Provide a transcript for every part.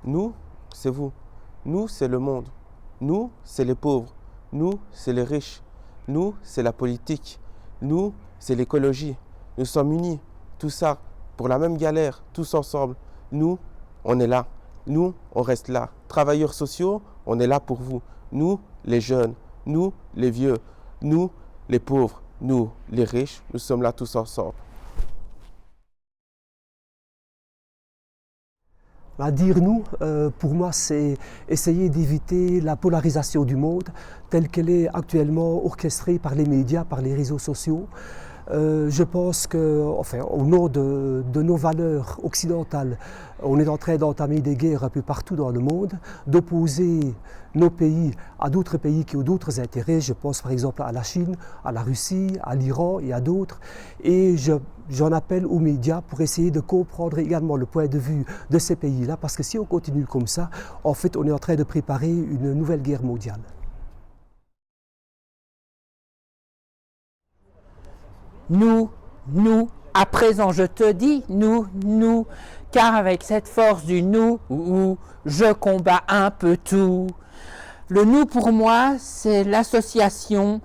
Nous, c'est vous. Nous, c'est le monde. Nous, c'est les pauvres. Nous, c'est les riches. Nous, c'est la politique. Nous, c'est l'écologie. Nous sommes unis, tout ça, pour la même galère, tous ensemble. Nous, on est là. Nous, on reste là. Travailleurs sociaux, on est là pour vous. Nous, les jeunes. Nous, les vieux. Nous, les pauvres. Nous, les riches, nous sommes là tous ensemble. Dire nous, pour moi, c'est essayer d'éviter la polarisation du monde telle qu'elle est actuellement orchestrée par les médias, par les réseaux sociaux. Je pense que, enfin, au nom de nos valeurs occidentales, on est en train d'entamer des guerres un peu partout dans le monde, d'opposer nos pays à d'autres pays qui ont d'autres intérêts. Je pense par exemple à la Chine, à la Russie, à l'Iran et à d'autres. Et j'en appelle aux médias pour essayer de comprendre également le point de vue de ces pays-là, parce que si on continue comme ça, en fait, on est en train de préparer une nouvelle guerre mondiale. Nous, à présent je te dis, nous, car avec cette force du nous, je combats un peu tout. Le nous pour moi, c'est l'association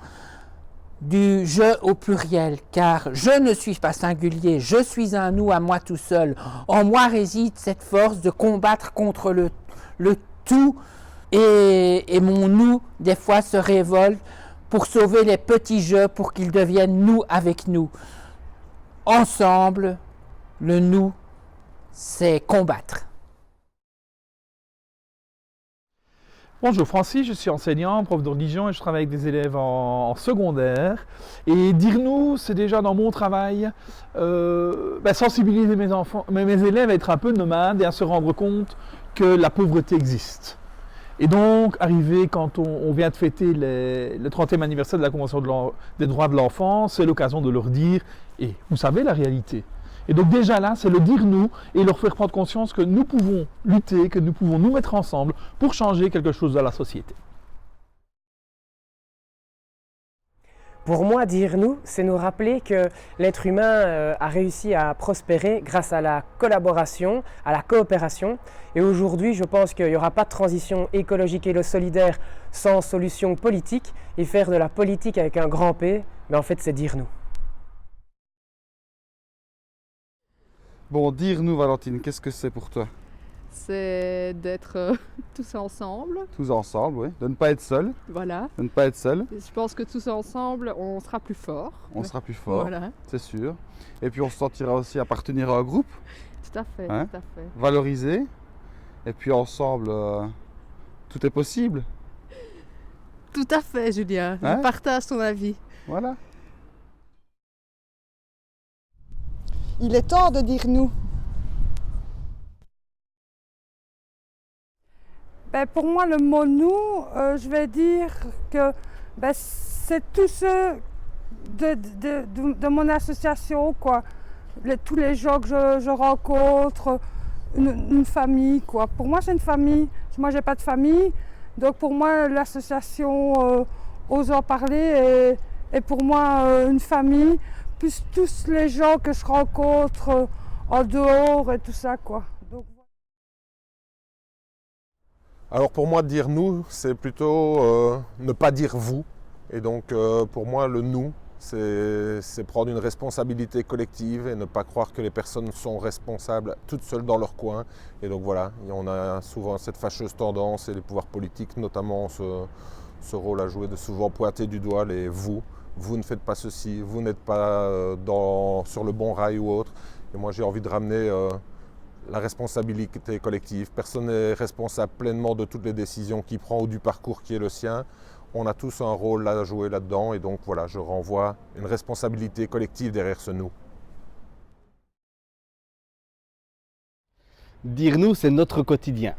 du je au pluriel, car je ne suis pas singulier, je suis un nous à moi tout seul. En moi réside cette force de combattre contre le tout, et mon nous, des fois, se révolte pour sauver les petits jeux, pour qu'ils deviennent nous avec nous. Ensemble, le nous, c'est combattre. Bonjour Francis, je suis enseignant, prof de religion et je travaille avec des élèves en secondaire. Et dire nous, c'est déjà dans mon travail, sensibiliser mes élèves à être un peu nomades et à se rendre compte que la pauvreté existe. Et donc, arriver quand on vient de fêter le 30e anniversaire de la Convention des droits de l'enfant, c'est l'occasion de leur dire, et vous savez la réalité. Et donc déjà là, c'est le dire nous et leur faire prendre conscience que nous pouvons lutter, que nous pouvons nous mettre ensemble pour changer quelque chose dans la société. Pour moi, dire nous, c'est nous rappeler que l'être humain a réussi à prospérer grâce à la collaboration, à la coopération. Et aujourd'hui, je pense qu'il n'y aura pas de transition écologique et solidaire sans solution politique. Et faire de la politique avec un grand P, en fait, c'est dire nous. Bon, dire nous, Valentine, qu'est-ce que c'est pour toi? C'est d'être tous ensemble. Tous ensemble, oui. De ne pas être seul. Voilà. De ne pas être seul. Je pense que tous ensemble, on sera plus fort. On sera plus fort, voilà. C'est sûr. Et puis on se sentira aussi appartenir à un groupe. Tout à fait, Hein? tout à fait. Valoriser. Et puis ensemble, tout est possible. Tout à fait, Julien. Hein? Je partage ton avis. Voilà. Il est temps de dire nous. Pour moi, le mot nous, je vais dire que c'est tous ceux de mon association, quoi. Tous les gens que je rencontre, une famille, quoi. Pour moi, c'est une famille. Moi, j'ai pas de famille, donc pour moi, l'association Ose en parler est pour moi une famille, plus tous les gens que je rencontre en dehors et tout ça, quoi. Donc, alors pour moi, dire nous, c'est plutôt ne pas dire vous. Et donc pour moi, le nous, c'est prendre une responsabilité collective et ne pas croire que les personnes sont responsables toutes seules dans leur coin. Et donc voilà, on a souvent cette fâcheuse tendance, et les pouvoirs politiques notamment ce rôle à jouer, de souvent pointer du doigt les vous. Vous ne faites pas ceci, vous n'êtes pas sur le bon rail ou autre. Et moi, j'ai envie de ramener la responsabilité collective. Personne n'est responsable pleinement de toutes les décisions qu'il prend ou du parcours qui est le sien. On a tous un rôle à jouer là-dedans et donc voilà, je renvoie une responsabilité collective derrière ce nous. Dire nous, c'est notre quotidien.